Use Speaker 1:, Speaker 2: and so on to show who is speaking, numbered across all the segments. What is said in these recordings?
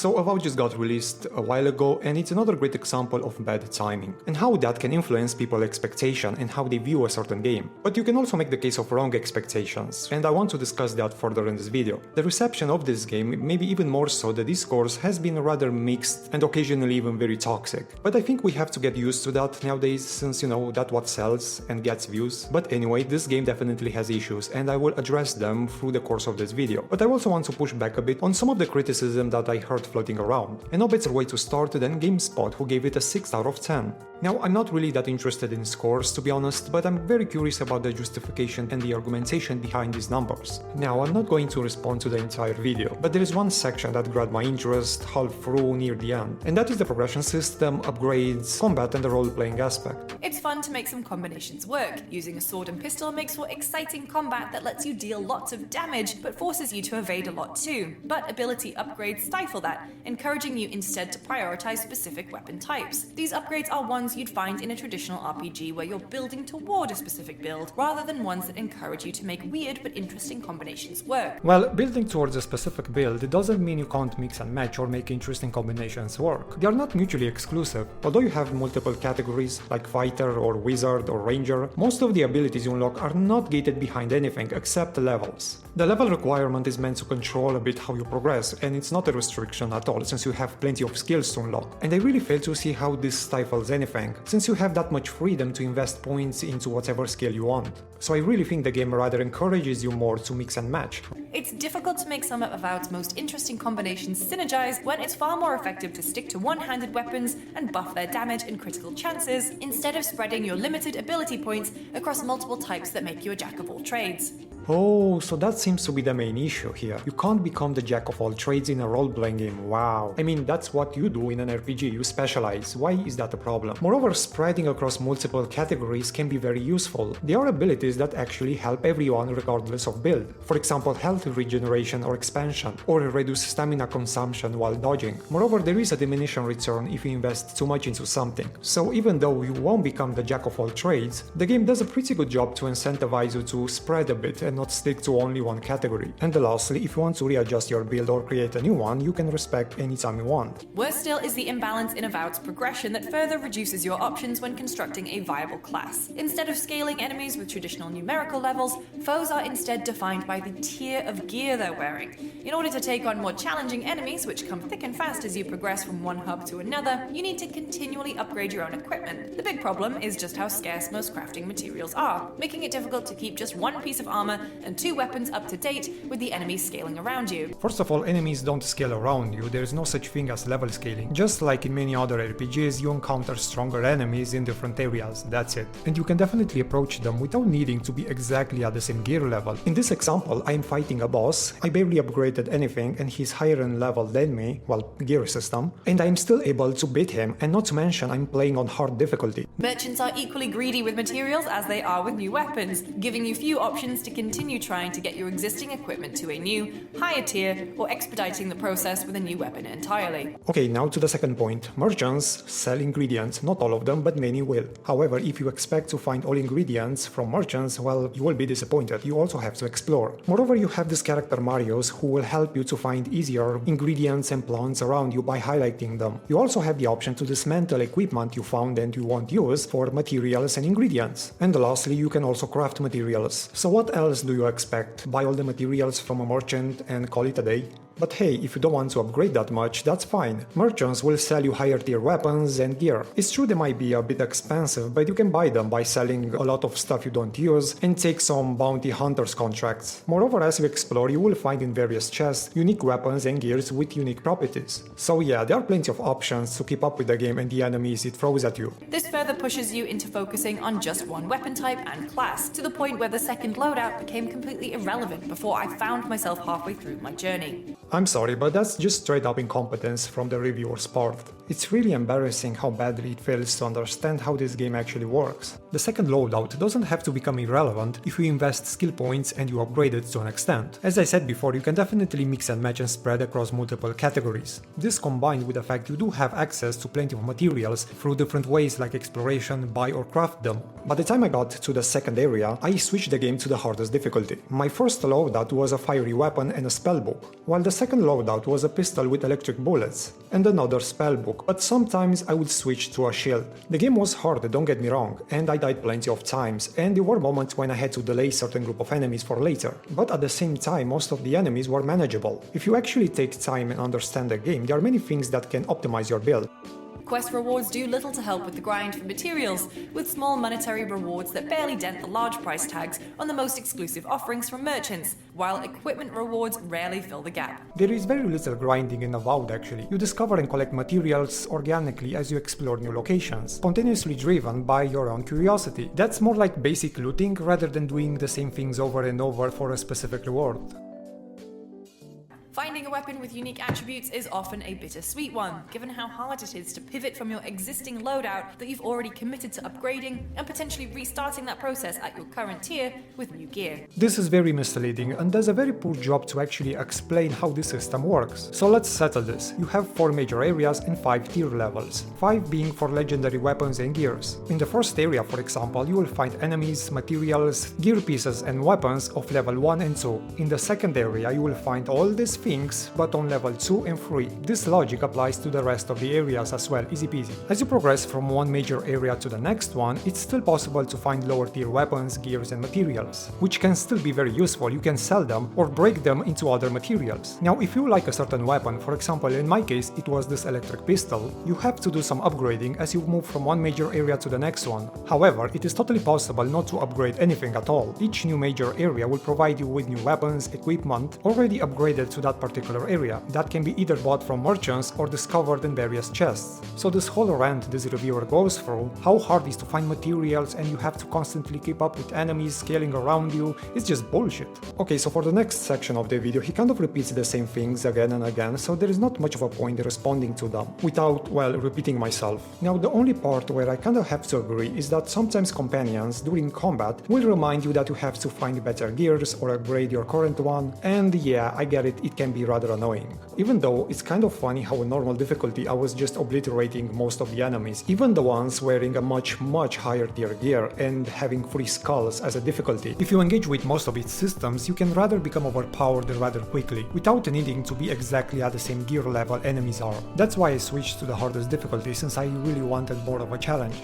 Speaker 1: So Avowed just got released a while ago, and it's another great example of bad timing, and how that can influence people's expectation and how they view a certain game. But you can also make the case of wrong expectations, and I want to discuss that further in this video. The reception of this game, maybe even more so the discourse, has been rather mixed and occasionally even very toxic. But I think we have to get used to that nowadays, since that's what sells and gets views. But anyway, this game definitely has issues, and I will address them through the course of this video. But I also want to push back a bit on some of the criticism that I heard floating around. And no better way to start than Gamespot, who gave it a 6 out of 10. Now, I'm not really that interested in scores, to be honest, but I'm very curious about the justification and the argumentation behind these numbers. Now, I'm not going to respond to the entire video, but there is one section that grabbed my interest half through near the end, and that is the progression system, upgrades, combat and the role-playing aspect.
Speaker 2: It's fun to make some combinations work. Using a sword and pistol makes for exciting combat that lets you deal lots of damage, but forces you to evade a lot too. But ability upgrades stifle that, encouraging you instead to prioritize specific weapon types. These upgrades are ones you'd find in a traditional RPG where you're building toward a specific build, rather than ones that encourage you to make weird but interesting combinations work.
Speaker 1: Well, building towards a specific build doesn't mean you can't mix and match or make interesting combinations work. They are not mutually exclusive. Although you have multiple categories, like fighter or wizard or ranger, most of the abilities you unlock are not gated behind anything except levels. The level requirement is meant to control a bit how you progress, and it's not a restriction at all, since you have plenty of skills to unlock. And I really fail to see how this stifles anything, since you have that much freedom to invest points into whatever skill you want. So I really think the game rather encourages you more to mix and match.
Speaker 2: It's difficult to make some of Avowed's most interesting combinations synergize when it's far more effective to stick to one-handed weapons and buff their damage and critical chances, instead of spreading your limited ability points across multiple types that make you a jack of all trades.
Speaker 1: Oh, so that seems to be the main issue here. You can't become the jack of all trades in a role-playing game, wow. I mean, that's what you do in an RPG, you specialize. Why is that a problem? Moreover, spreading across multiple categories can be very useful. There are abilities that actually help everyone regardless of build. For example, health regeneration or expansion, or reduce stamina consumption while dodging. Moreover, there is a diminishing return if you invest too much into something. So even though you won't become the jack of all trades, the game does a pretty good job to incentivize you to spread a bit and not stick to only one category. And lastly, if you want to readjust your build or create a new one, you can respec anytime you want.
Speaker 2: Worse still is the imbalance in Avowed's progression that further reduces your options when constructing a viable class. Instead of scaling enemies with traditional numerical levels, foes are instead defined by the tier of gear they're wearing. In order to take on more challenging enemies, which come thick and fast as you progress from one hub to another, you need to continually upgrade your own equipment. The big problem is just how scarce most crafting materials are, making it difficult to keep just one piece of armor and 2 weapons up to date with the enemies scaling around you.
Speaker 1: First of all, enemies don't scale around you, there is no such thing as level scaling. Just like in many other RPGs, you encounter stronger enemies in different areas, that's it. And you can definitely approach them without needing to be exactly at the same gear level. In this example, I am fighting a boss, I barely upgraded anything and he's higher in level than me, well, gear system, and I am still able to beat him, and not to mention I'm playing on hard difficulty.
Speaker 2: Merchants are equally greedy with materials as they are with new weapons, giving you few options to continue trying to get your existing equipment to a new, higher tier, or expediting the process with a new weapon entirely.
Speaker 1: Okay, now to the second point. Merchants sell ingredients, not all of them, but many will. However, if you expect to find all ingredients from merchants, well, you will be disappointed. You also have to explore. Moreover, you have this character Marios who will help you to find easier ingredients and plants around you by highlighting them. You also have the option to dismantle equipment you found and you won't use for materials and ingredients. And lastly, you can also craft materials. So what else do you expect? Buy all the materials from a merchant and call it a day? But hey, if you don't want to upgrade that much, that's fine. Merchants will sell you higher tier weapons and gear. It's true they might be a bit expensive, but you can buy them by selling a lot of stuff you don't use and take some bounty hunters contracts. Moreover, as you explore, you will find in various chests unique weapons and gears with unique properties. So yeah, there are plenty of options to keep up with the game and the enemies it throws at you.
Speaker 2: This further pushes you into focusing on just one weapon type and class, to the point where the second loadout became completely irrelevant before I found myself halfway through my journey.
Speaker 1: I'm sorry, but that's just straight up incompetence from the reviewer's part. It's really embarrassing how badly it fails to understand how this game actually works. The second loadout doesn't have to become irrelevant if you invest skill points and you upgrade it to an extent. As I said before, you can definitely mix and match and spread across multiple categories. This combined with the fact you do have access to plenty of materials through different ways like exploration, buy or craft them. By the time I got to the second area, I switched the game to the hardest difficulty. My first loadout was a fiery weapon and a spellbook, while the second loadout was a pistol with electric bullets and another spellbook, but sometimes I would switch to a shield. The game was hard, don't get me wrong, and I died plenty of times, and there were moments when I had to delay certain group of enemies for later, but at the same time most of the enemies were manageable. If you actually take time and understand the game, there are many things that can optimize your build.
Speaker 2: Quest rewards do little to help with the grind for materials, with small monetary rewards that barely dent the large price tags on the most exclusive offerings from merchants, while equipment rewards rarely fill the gap.
Speaker 1: There is very little grinding in Avowed actually. You discover and collect materials organically as you explore new locations, spontaneously driven by your own curiosity. That's more like basic looting rather than doing the same things over and over for a specific reward.
Speaker 2: Finding a weapon with unique attributes is often a bittersweet one, given how hard it is to pivot from your existing loadout that you've already committed to upgrading and potentially restarting that process at your current tier with new gear.
Speaker 1: This is very misleading and does a very poor job to actually explain how the system works. So let's settle this. You have 4 major areas and 5 tier levels, 5 being for legendary weapons and gears. In the first area, for example, you will find enemies, materials, gear pieces and weapons of level 1 and 2. In the second area, you will find all these things, but on level 2 and 3. This logic applies to the rest of the areas as well, easy peasy. As you progress from one major area to the next one, it's still possible to find lower tier weapons, gears and materials, which can still be very useful. You can sell them or break them into other materials. Now, if you like a certain weapon, for example in my case it was this electric pistol, you have to do some upgrading as you move from one major area to the next one. However, it is totally possible not to upgrade anything at all. Each new major area will provide you with new weapons, equipment already upgraded to that particular area that can be either bought from merchants or discovered in various chests. So this whole rant this reviewer goes through, how hard it is to find materials and you have to constantly keep up with enemies scaling around you, is just bullshit. Okay, so for the next section of the video he kind of repeats the same things again and again, so there is not much of a point in responding to them without, well, repeating myself. Now the only part where I kind of have to agree is that sometimes companions during combat will remind you that you have to find better gears or upgrade your current one, and yeah, I get it, it can be rather annoying. Even though it's kind of funny how in normal difficulty I was just obliterating most of the enemies, even the ones wearing a much higher tier gear and having 3 skulls as a difficulty. If you engage with most of its systems, you can rather become overpowered rather quickly, without needing to be exactly at the same gear level enemies are. That's why I switched to the hardest difficulty, since I really wanted more of a challenge.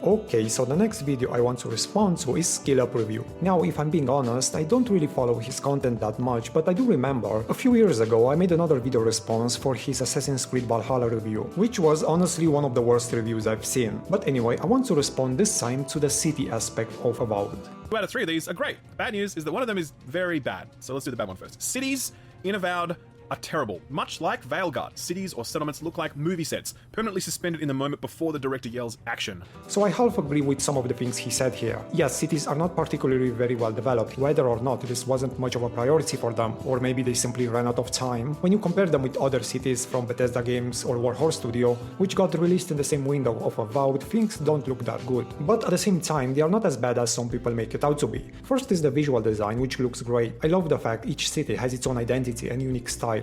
Speaker 1: Okay, so the next video I want to respond to is SkillUp review. Now, if I'm being honest, I don't really follow his content that much, but I do remember a few years ago I made another video response for his Assassin's Creed Valhalla review, which was honestly one of the worst reviews I've seen. But anyway, I want to respond this time to the city aspect of Avowed.
Speaker 3: 2 out of 3 of these are great. The bad news is that one of them is very bad, so let's do the bad one first. Cities in Avowed are terrible. Much like Veilguard, cities or settlements look like movie sets, permanently suspended in the moment before the director yells action.
Speaker 1: So I half agree with some of the things he said here. Yes, cities are not particularly very well developed, whether or not this wasn't much of a priority for them, or maybe they simply ran out of time. When you compare them with other cities from Bethesda Games or Warhorse Studio, which got released in the same window of Avowed, things don't look that good. But at the same time, they are not as bad as some people make it out to be. First is the visual design, which looks great. I love the fact each city has its own identity and unique style.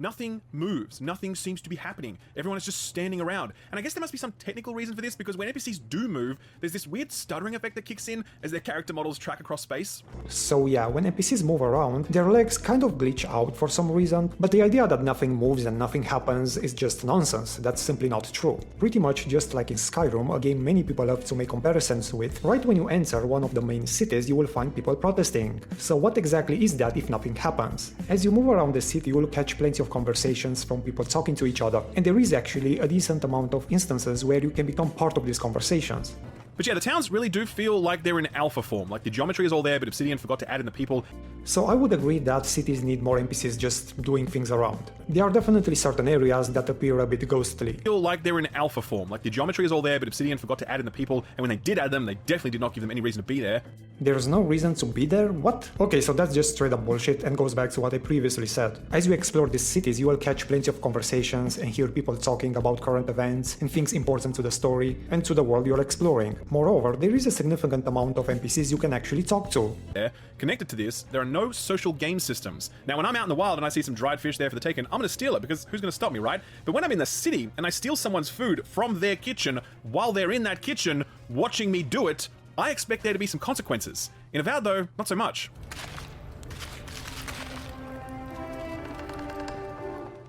Speaker 3: Nothing moves, nothing seems to be happening. Everyone is just standing around. And I guess there must be some technical reason for this, because when NPCs do move, there's this weird stuttering effect that kicks in as their character models track across space.
Speaker 1: So yeah, when NPCs move around, their legs kind of glitch out for some reason, but the idea that nothing moves and nothing happens is just nonsense. That's simply not true. Pretty much just like in Skyrim, a game many people love to make comparisons with, right when you enter one of the main cities you will find people protesting. So what exactly is that if nothing happens? As you move around the city, you will catch plenty of conversations from people talking to each other, and there is actually a decent amount of instances where you can become part of these conversations.
Speaker 3: But yeah, the towns really do feel like they're in alpha form, like the geometry is all there, but Obsidian forgot to add in the people.
Speaker 1: So I would agree that cities need more NPCs just doing things around. There are definitely certain areas that appear a bit ghostly.
Speaker 3: Feel like they're in alpha form, like the geometry is all there, but Obsidian forgot to add in the people, and when they did add them, they definitely did not give them any reason to be there.
Speaker 1: There's no reason to be there? What? Okay, so that's just straight up bullshit and goes back to what I previously said. As you explore these cities, you will catch plenty of conversations and hear people talking about current events and things important to the story and to the world you're exploring. Moreover, there is a significant amount of NPCs you can actually talk to.
Speaker 3: Connected to this, there are no social game systems. Now, when I'm out in the wild and I see some dried fish there for the taking, I'm gonna steal it because who's gonna stop me, right? But when I'm in the city and I steal someone's food from their kitchen while they're in that kitchen watching me do it, I expect there to be some consequences. In Avowed, though, not so much.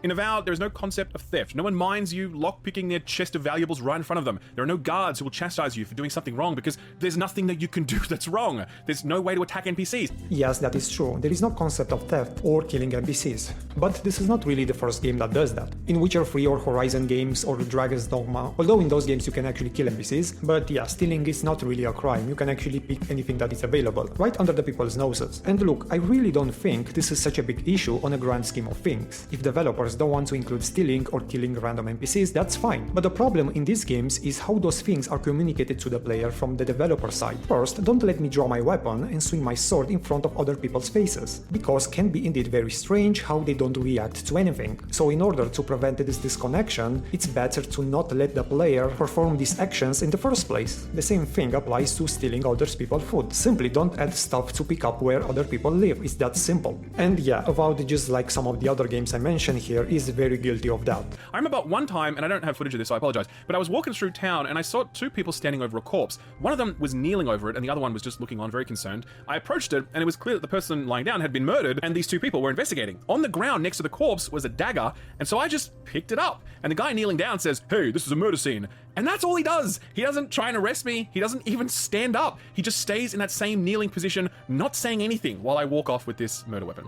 Speaker 3: In Avowed, there is no concept of theft. No one minds you lockpicking their chest of valuables right in front of them. There are no guards who will chastise you for doing something wrong because there's nothing that you can do that's wrong. There's no way to attack NPCs.
Speaker 1: Yes, that is true. There is no concept of theft or killing NPCs. But this is not really the first game that does that. In Witcher 3 or Horizon games or Dragon's Dogma, although in those games you can actually kill NPCs, but yeah, stealing is not really a crime. You can actually pick anything that is available, right under the people's noses. And look, I really don't think this is such a big issue on a grand scheme of things. If developers don't want to include stealing or killing random NPCs, that's fine. But the problem in these games is how those things are communicated to the player from the developer side. First, don't let me draw my weapon and swing my sword in front of other people's faces, because can be indeed very strange how they don't react to anything. So in order to prevent this disconnection, it's better to not let the player perform these actions in the first place. The same thing applies to stealing other people's food. Simply don't add stuff to pick up where other people live. It's that simple. And yeah, Avowed, just like some of the other games I mentioned here, is very guilty of that.
Speaker 3: I remember one time, and I don't have footage of this, so I apologize, but I was walking through town and I saw two people standing over a corpse. One of them was kneeling over it and the other one was just looking on very concerned. I approached it and it was clear that the person lying down had been murdered and these two people were investigating. On the ground next to the corpse was a dagger, and so I just picked it up. And the guy kneeling down says, "Hey, this is a murder scene." And that's all he does. He doesn't try and arrest me. He doesn't even stand up. He just stays in that same kneeling position, not saying anything while I walk off with this murder weapon.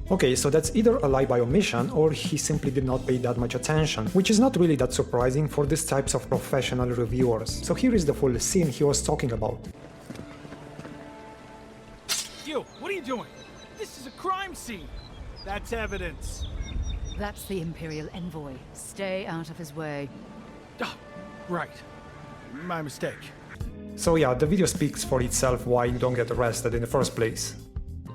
Speaker 1: Okay, so that's either a lie by omission or he simply did not pay that much attention, which is not really that surprising for these types of professional reviewers. So here is the full scene he was talking about.
Speaker 4: You, what are you doing? This is a crime scene. That's evidence.
Speaker 5: That's the Imperial envoy. Stay out of his way.
Speaker 4: Oh, right. My mistake.
Speaker 1: So yeah, the video speaks for itself why you don't get arrested in the first place.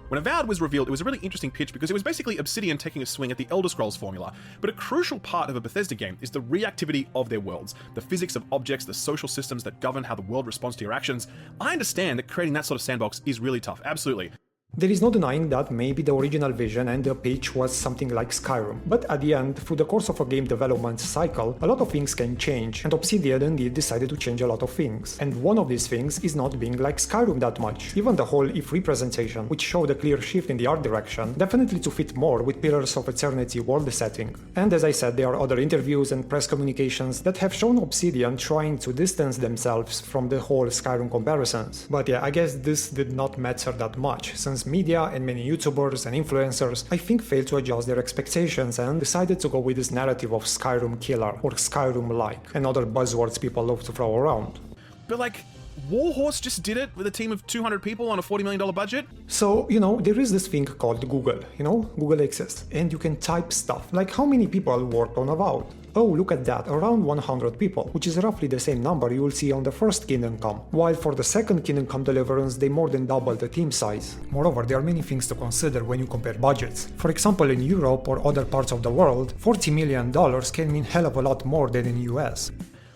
Speaker 3: When Avowed was revealed, it was a really interesting pitch because it was basically Obsidian taking a swing at the Elder Scrolls formula. But a crucial part of a Bethesda game is the reactivity of their worlds, the physics of objects, the social systems that govern how the world responds to your actions. I understand that creating that sort of sandbox is really tough, absolutely.
Speaker 1: There is no denying that maybe the original vision and the pitch was something like Skyrim, but at the end, through the course of a game development cycle, a lot of things can change, and Obsidian indeed decided to change a lot of things. And one of these things is not being like Skyrim that much. Even the whole E3 presentation, which showed a clear shift in the art direction, definitely to fit more with Pillars of Eternity world setting. And as I said, there are other interviews and press communications that have shown Obsidian trying to distance themselves from the whole Skyrim comparisons. But yeah, I guess this did not matter that much, since media and many YouTubers and influencers, I think, failed to adjust their expectations and decided to go with this narrative of Skyrim killer or Skyrim-like and other buzzwords people love to throw around.
Speaker 3: But like, Warhorse just did it with a team of 200 people on a $40 million budget?
Speaker 1: So, there is this thing called Google, Google exists, and you can type stuff, like how many people worked on Avowed. Oh, look at that, around 100 people, which is roughly the same number you will see on the first Kingdom Come, while for the second Kingdom Come Deliverance they more than doubled the team size. Moreover, there are many things to consider when you compare budgets. For example, in Europe or other parts of the world, $40 million can mean hell of a lot more than in US.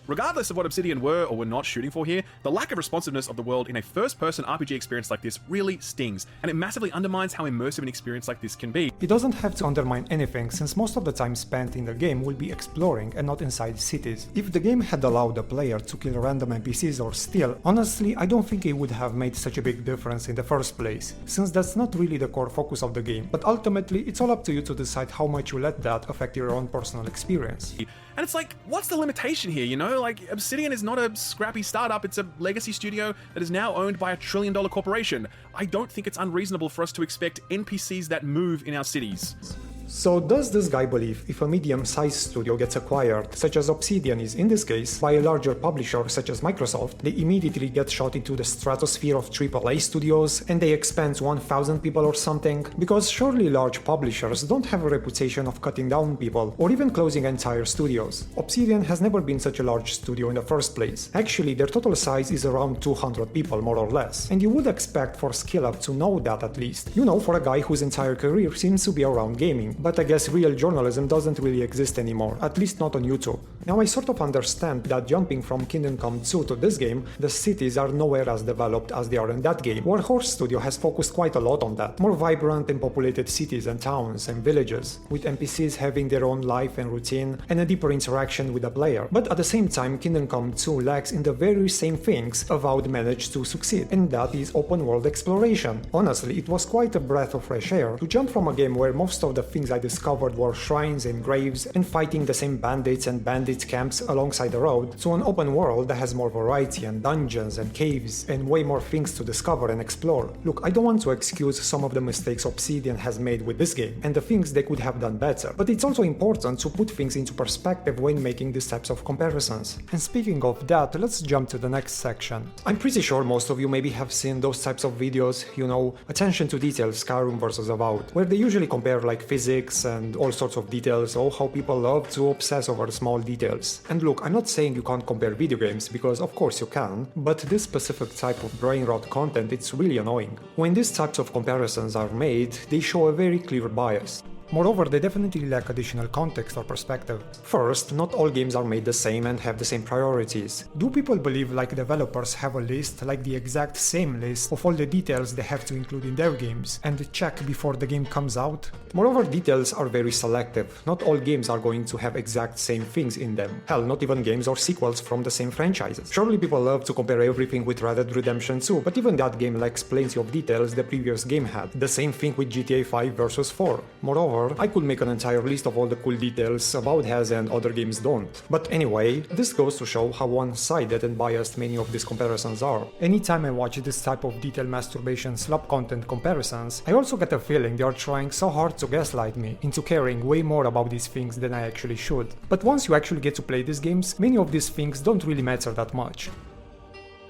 Speaker 3: Regardless of what Obsidian were or were not shooting for here, the lack of responsiveness of the world in a first-person RPG experience like this really stings, and it massively undermines how immersive an experience like this can be.
Speaker 1: It doesn't have to undermine anything, since most of the time spent in the game will be exploring and not inside cities. If the game had allowed the player to kill random NPCs or steal, honestly, I don't think it would have made such a big difference in the first place, since that's not really the core focus of the game. But ultimately, it's all up to you to decide how much you let that affect your own personal experience.
Speaker 3: And it's like, what's the limitation here, Like, Obsidian is not a scrappy startup, it's a legacy studio that is now owned by $1 trillion corporation. I don't think it's unreasonable for us to expect NPCs that move in our cities.
Speaker 1: So does this guy believe if a medium-sized studio gets acquired, such as Obsidian is in this case, by a larger publisher such as Microsoft, they immediately get shot into the stratosphere of AAA studios and they expand to 1,000 people or something? Because surely large publishers don't have a reputation of cutting down people or even closing entire studios. Obsidian has never been such a large studio in the first place. Actually, their total size is around 200 people more or less. And you would expect for SkillUp to know that at least. You know, for a guy whose entire career seems to be around gaming. But I guess real journalism doesn't really exist anymore, at least not on YouTube. Now I sort of understand that jumping from Kingdom Come 2 to this game, the cities are nowhere as developed as they are in that game. Warhorse Studio has focused quite a lot on that. More vibrant and populated cities and towns and villages, with NPCs having their own life and routine and a deeper interaction with the player. But at the same time, Kingdom Come 2 lacks in the very same things Avowed managed to succeed, and that is open world exploration. Honestly, it was quite a breath of fresh air to jump from a game where most of the things I discovered were shrines and graves and fighting the same bandits and bandit camps alongside the road, to an open world that has more variety and dungeons and caves and way more things to discover and explore. Look, I don't want to excuse some of the mistakes Obsidian has made with this game and the things they could have done better, but it's also important to put things into perspective when making these types of comparisons. And speaking of that, let's jump to the next section. I'm pretty sure most of you maybe have seen those types of videos, you know, attention to detail Skyrim versus Avowed, where they usually compare like physics and all sorts of details, or how people love to obsess over small details. And look, I'm not saying you can't compare video games, because of course you can, but this specific type of brain rot content, it's really annoying. When these types of comparisons are made, they show a very clear bias. Moreover, they definitely lack additional context or perspective. First, not all games are made the same and have the same priorities. Do people believe like developers have a list, like the exact same list of all the details they have to include in their games and check before the game comes out? Moreover, details are very selective. Not all games are going to have exact same things in them. Hell, not even games or sequels from the same franchises. Surely people love to compare everything with Red Dead Redemption 2, but even that game lacks plenty of details the previous game had. The same thing with GTA 5 versus 4. Moreover, I could make an entire list of all the cool details Avowed has and other games don't. But anyway, this goes to show how one-sided and biased many of these comparisons are. Anytime I watch this type of detail masturbation slop content comparisons, I also get a feeling they are trying so hard to gaslight me into caring way more about these things than I actually should. But once you actually get to play these games, many of these things don't really matter that much.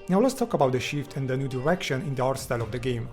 Speaker 1: Now let's talk about the shift and the new direction in the art style of the game.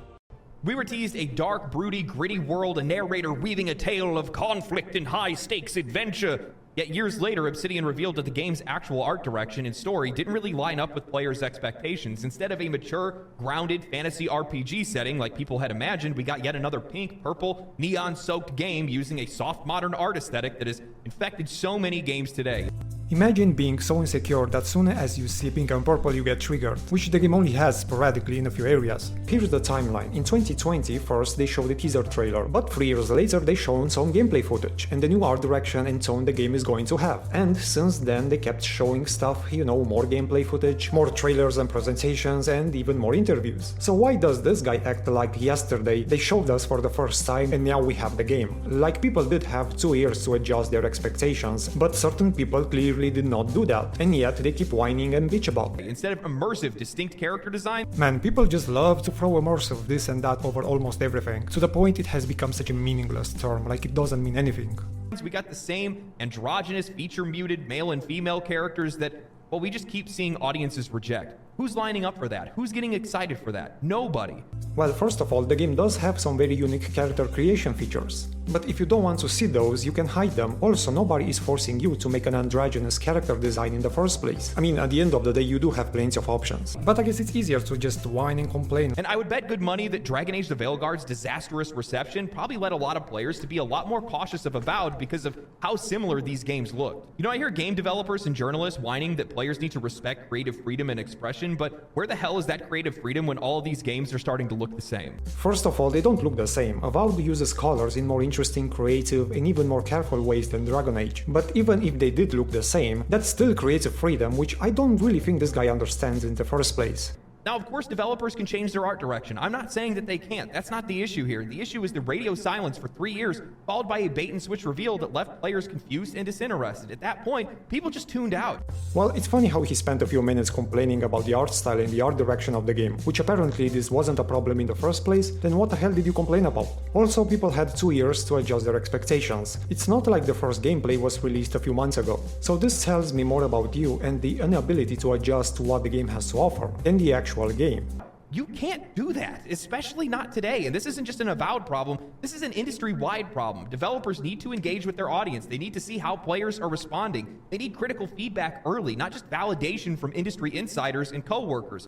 Speaker 6: We were teased a dark, broody, gritty world, a narrator weaving a tale of conflict and high-stakes adventure. Yet years later, Obsidian revealed that the game's actual art direction and story didn't really line up with players' expectations. Instead of a mature, grounded fantasy RPG setting like people had imagined, we got yet another pink, purple, neon-soaked game using a soft modern art aesthetic that has infected so many games today.
Speaker 1: Imagine being so insecure that soon as you see pink and purple you get triggered, which the game only has sporadically in a few areas. Here's the timeline. In 2020, first they showed a teaser trailer, but 3 years later they showed some gameplay footage and the new art direction and tone the game is going to have. And since then they kept showing stuff, you know, more gameplay footage, more trailers and presentations, and even more interviews. So why does this guy act like yesterday they showed us for the first time and now we have the game? Like, people did have 2 years to adjust their expectations, but certain people clearly did not do that, and yet they keep whining and bitch about it.
Speaker 6: Instead of immersive, distinct character design,
Speaker 1: Man, people just love to throw immersive this and that over almost everything, to the point it has become such a meaningless term, like it doesn't mean anything.
Speaker 6: we got the same androgynous, feature-muted male and female characters that, well, we just keep seeing audiences reject. Who's lining up for that? Who's getting excited for that? Nobody.
Speaker 1: Well, first of all, the game does have some very unique character creation features. But if you don't want to see those, you can hide them. Also, nobody is forcing you to make an androgynous character design in the first place. I mean, at the end of the day, you do have plenty of options. But I guess it's easier to just whine and complain.
Speaker 6: And I would bet good money that Dragon Age the Veilguard's disastrous reception probably led a lot of players to be a lot more cautious of Avowed because of how similar these games looked. You know, I hear game developers and journalists whining that players need to respect creative freedom and expression, but where the hell is that creative freedom when all of these games are starting to look the same?
Speaker 1: First of all, they don't look the same. Avowed uses colors in more interesting, creative, and even more careful ways than Dragon Age. But even if they did look the same, that still creates a freedom which I don't really think this guy understands in the first place.
Speaker 6: Now, of course, developers can change their art direction. I'm not saying that they can't. That's not the issue here. The issue is the radio silence for 3 years, followed by a bait-and-switch reveal that left players confused and disinterested. At that point, people just tuned out.
Speaker 1: Well, it's funny how he spent a few minutes complaining about the art style and the art direction of the game, which apparently this wasn't a problem in the first place, then what the hell did you complain about? Also, people had 2 years to adjust their expectations. It's not like the first gameplay was released a few months ago. So this tells me more about you and the inability to adjust to what the game has to offer than the actual game.
Speaker 6: You can't do that, especially not today. And this isn't just an Avowed problem, this is an industry-wide problem. Developers need to engage with their audience. They need to see how players are responding. They need critical feedback early, not just validation from industry insiders and co-workers.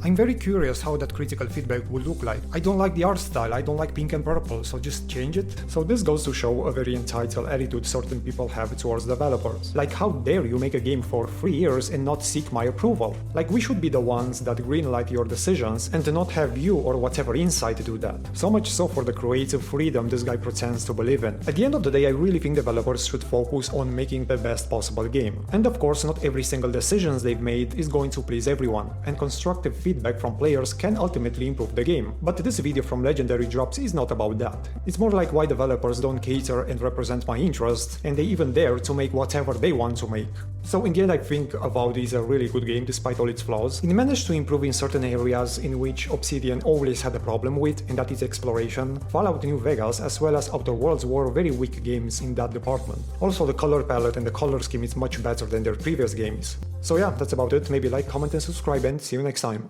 Speaker 1: I'm very curious how that critical feedback would look like. I don't like the art style, I don't like pink and purple, so just change it. So this goes to show a very entitled attitude certain people have towards developers. Like, how dare you make a game for 3 years and not seek my approval? Like, we should be the ones that greenlight your decisions and not have you or whatever inside do that. So much so for the creative freedom this guy pretends to believe in. At the end of the day, I really think developers should focus on making the best possible game. And of course, not every single decision they've made is going to please everyone, and constructive feedback from players can ultimately improve the game. But this video from Legendary Drops is not about that. It's more like why developers don't cater and represent my interests, and they even dare to make whatever they want to make. So in the end, I think Avowed is a really good game despite all its flaws. It managed to improve in certain areas in which Obsidian always had a problem with, and that is exploration. Fallout New Vegas as well as Outer Worlds were very weak games in that department. Also, the color palette and the color scheme is much better than their previous games. So yeah, that's about it. Maybe like, comment and subscribe, and see you next time.